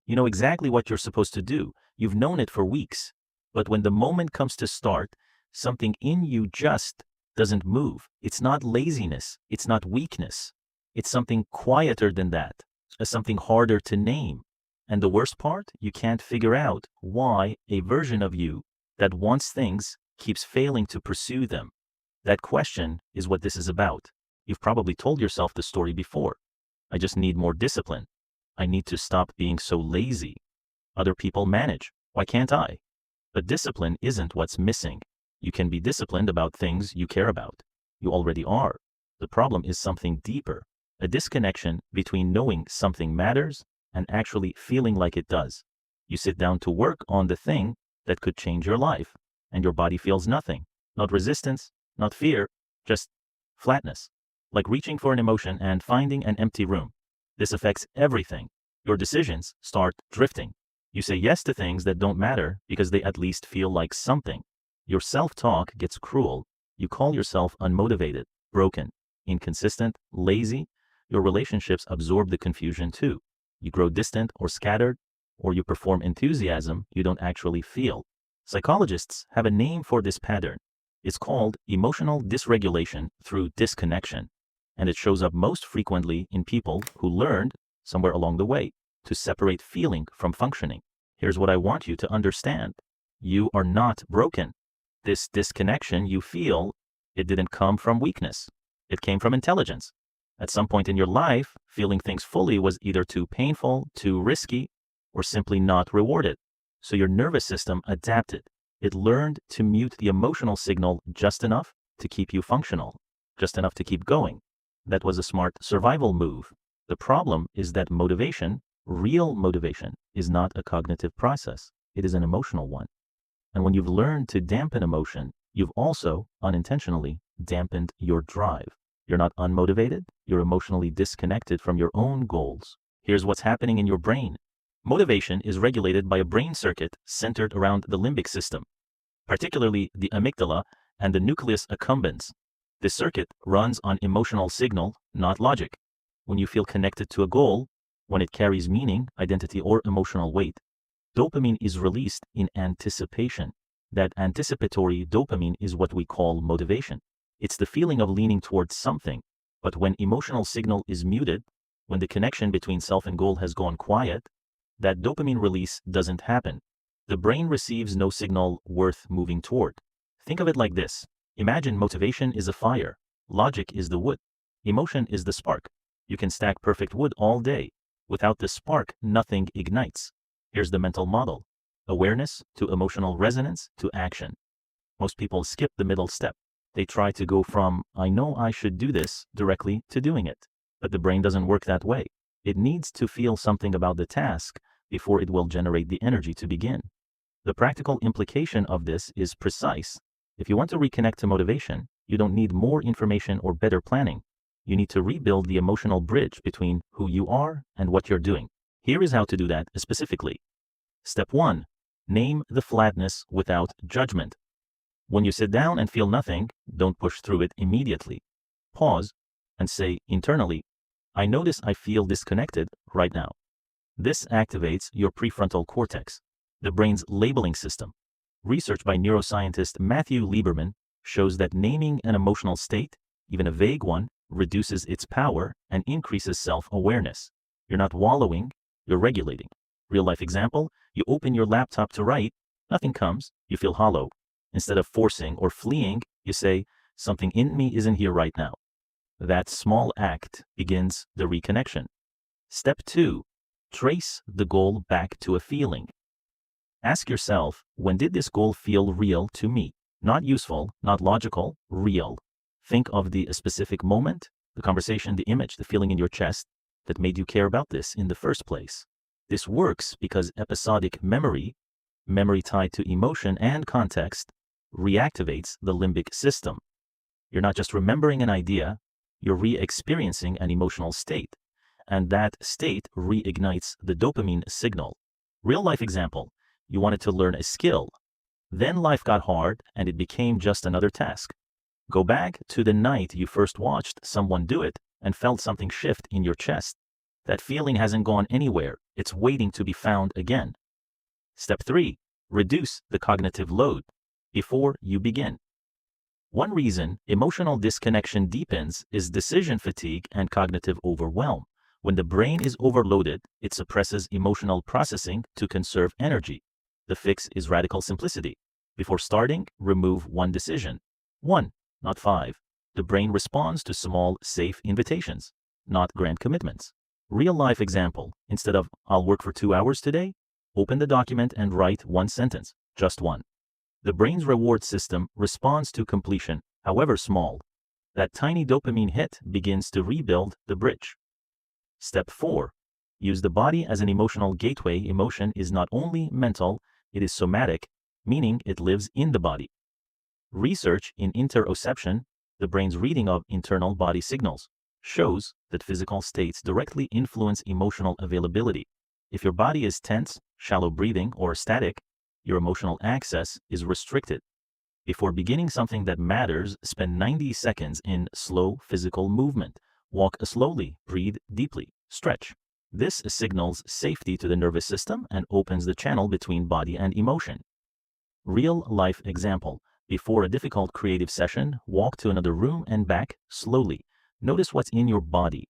You know exactly what you're supposed to do. You've known it for weeks. But when the moment comes to start, something in you just doesn't move. It's not laziness. It's not weakness. It's something quieter than that, something harder to name. And the worst part, you can't figure out why a version of you that wants things keeps failing to pursue them. That question is what this is about. You've probably told yourself the story before. I just need more discipline. I need to stop being so lazy. Other people manage. Why can't I? But discipline isn't what's missing. You can be disciplined about things you care about. You already are. The problem is something deeper, a disconnection between knowing something matters and actually feeling like it does. You sit down to work on the thing that could change your life, and your body feels nothing. Not resistance, not fear, just flatness. Like reaching for an emotion and finding an empty room. This affects everything. Your decisions start drifting. You say yes to things that don't matter because they at least feel like something. Your self-talk gets cruel. You call yourself unmotivated, broken, inconsistent, lazy. Your relationships absorb the confusion too. You grow distant or scattered, or you perform enthusiasm you don't actually feel. Psychologists have a name for this pattern. It's called emotional dysregulation through disconnection, and it shows up most frequently in people who learned, somewhere along the way, to separate feeling from functioning. Here's what I want you to understand. You are not broken. This disconnection you feel, it didn't come from weakness. It came from intelligence. At some point in your life, feeling things fully was either too painful, too risky, or simply not rewarded. So your nervous system adapted. It learned to mute the emotional signal just enough to keep you functional, just enough to keep going. That was a smart survival move. The problem is that motivation, real motivation, is not a cognitive process. It is an emotional one. And when you've learned to dampen emotion, you've also unintentionally dampened your drive. You're not unmotivated, you're emotionally disconnected from your own goals. Here's what's happening in your brain. Motivation is regulated by a brain circuit centered around the limbic system, particularly the amygdala and the nucleus accumbens. This circuit runs on emotional signal, not logic. When you feel connected to a goal, when it carries meaning, identity, or emotional weight, dopamine is released in anticipation. That anticipatory dopamine is what we call motivation. It's the feeling of leaning towards something. But when emotional signal is muted, when the connection between self and goal has gone quiet, that dopamine release doesn't happen. The brain receives no signal worth moving toward. Think of it like this. Imagine motivation is a fire. Logic is the wood. Emotion is the spark. You can stack perfect wood all day. Without the spark, nothing ignites. Here's the mental model. Awareness to emotional resonance to action. Most people skip the middle step. They try to go from, I know I should do this, directly to doing it. But the brain doesn't work that way. It needs to feel something about the task before it will generate the energy to begin. The practical implication of this is precise. If you want to reconnect to motivation, you don't need more information or better planning. You need to rebuild the emotional bridge between who you are and what you're doing. Here is how to do that specifically. Step 1. Name the flatness without judgment. When you sit down and feel nothing, don't push through it immediately. Pause and say internally, I notice I feel disconnected right now. This activates your prefrontal cortex, the brain's labeling system. Research by neuroscientist Matthew Lieberman shows that naming an emotional state, even a vague one, reduces its power and increases self-awareness. You're not wallowing, you're regulating. Real life example, you open your laptop to write, nothing comes, you feel hollow. Instead of forcing or fleeing, you say, something in me isn't here right now. That small act begins the reconnection. Step 2. Trace the goal back to a feeling. Ask yourself, when did this goal feel real to me? Not useful, not logical, real. Think of the specific moment, the conversation, the image, the feeling in your chest that made you care about this in the first place. This works because episodic memory tied to emotion and context, reactivates the limbic system. You're not just remembering an idea, you're re-experiencing an emotional state, and that state reignites the dopamine signal. Real life example, you wanted to learn a skill, then life got hard and it became just another task. Go back to the night you first watched someone do it and felt something shift in your chest. That feeling hasn't gone anywhere. It's waiting to be found again. Step 3. Reduce the cognitive load before you begin. One reason emotional disconnection deepens is decision fatigue and cognitive overwhelm. When the brain is overloaded, it suppresses emotional processing to conserve energy. The fix is radical simplicity. Before starting, remove one decision. 1, not 5. The brain responds to small, safe invitations, not grand commitments. Real life example. Instead of "I'll work for 2 hours today," open the document and write one sentence, just one. The brain's reward system responds to completion, however small. That tiny dopamine hit begins to rebuild the bridge. Step 4. Use the body as an emotional gateway. Emotion is not only mental, it is somatic, meaning it lives in the body. Research in interoception, the brain's reading of internal body signals, shows that physical states directly influence emotional availability. If your body is tense, shallow breathing, or static, your emotional access is restricted. Before beginning something that matters, spend 90 seconds in slow physical movement. Walk slowly, breathe deeply, stretch. This signals safety to the nervous system and opens the channel between body and emotion. Real life example. Before a difficult creative session, walk to another room and back slowly. Notice what's in your body.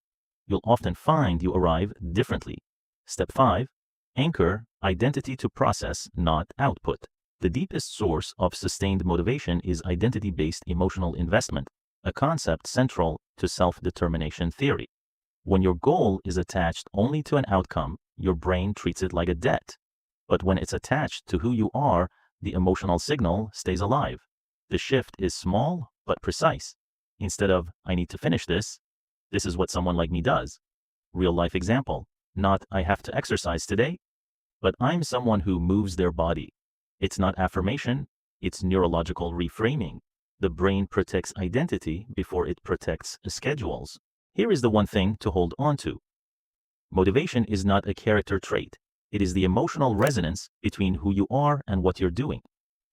You'll often find you arrive differently. Step 5. Anchor identity to process, not output. The deepest source of sustained motivation is identity-based emotional investment, a concept central to self-determination theory. When your goal is attached only to an outcome, your brain treats it like a debt. But when it's attached to who you are, the emotional signal stays alive. The shift is small but precise. Instead of "I need to finish this," "This is what someone like me does." Real life example. Not "I have to exercise today," but "I'm someone who moves their body." It's not affirmation, it's neurological reframing. The brain protects identity before it protects schedules. Here is the one thing to hold on to. Motivation is not a character trait. It is the emotional resonance between who you are and what you're doing.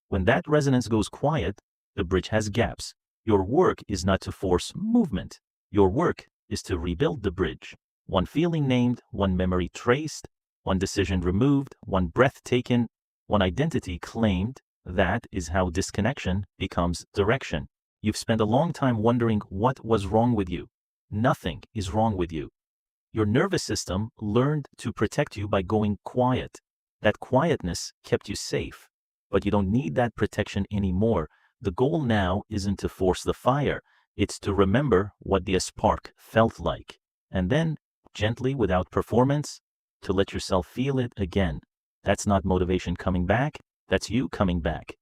When that resonance goes quiet, the bridge has gaps. Your work is not to force movement. Your work is to rebuild the bridge. One feeling named, one memory traced, one decision removed, one breath taken, one identity claimed. That is how disconnection becomes direction. You've spent a long time wondering what was wrong with you. Nothing is wrong with you. Your nervous system learned to protect you by going quiet. That quietness kept you safe. But you don't need that protection anymore. The goal now isn't to force the fire. It's to remember what the spark felt like. And then, gently, without performance, to let yourself feel it again. That's not motivation coming back. That's you coming back.